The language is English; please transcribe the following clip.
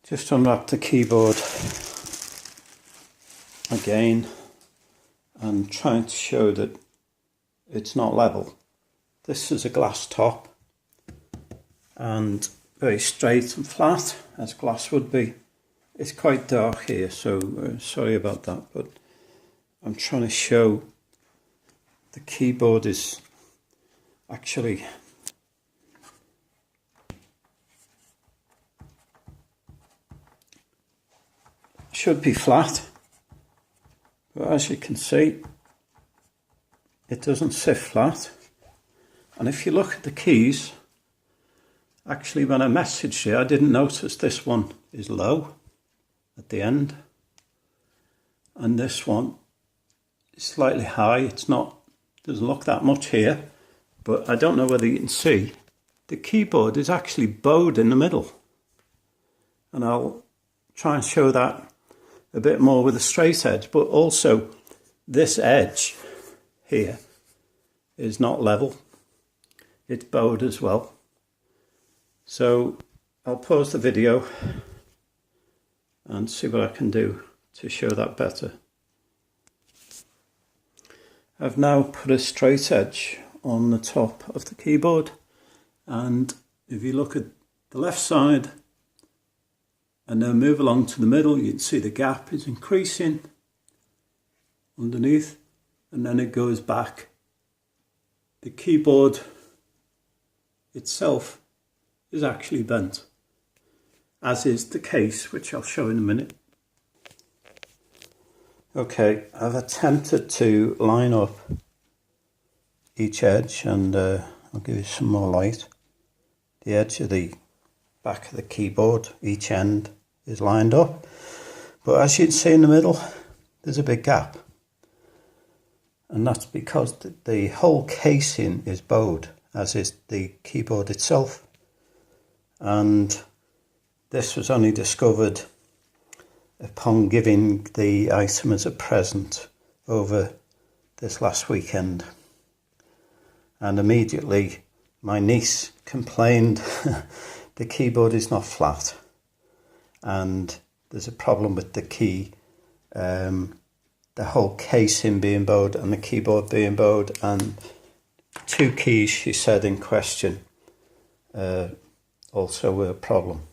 Just unwrap the keyboard again and trying to show that it's not level. This is a glass top and very straight and flat as glass would be. It's quite dark here, so sorry about that, but I'm trying to show the keyboard is actually should be flat, but as you can see it doesn't sit flat. And if you look at the keys, actually when I messaged you I didn't notice this one is low at the end and this one is slightly high. It's not, doesn't look that much here, but I don't know whether you can see the keyboard is actually bowed in the middle, and I'll try and show that a bit more with a straight edge. But also this edge here is not level, it's bowed as well. So I'll pause the video and see what I can do to show that better. I've now put a straight edge on the top of the keyboard, and if you look at the left side and then move along to the middle, you can see the gap is increasing underneath, and then it goes back. The keyboard itself is actually bent, as is the case, which I'll show in a minute. Okay, I've attempted to line up each edge, and I'll give you some more light. The edge of the back of the keyboard, each end is lined up, but as you can see in the middle there's a big gap, and that's because the whole casing is bowed, as is the keyboard itself. And this was only discovered upon giving the item as a present over this last weekend, and immediately my niece complained the keyboard is not flat and there's a problem with the key, the whole casing being bowed and the keyboard being bowed, and two keys, she said, in question also were a problem.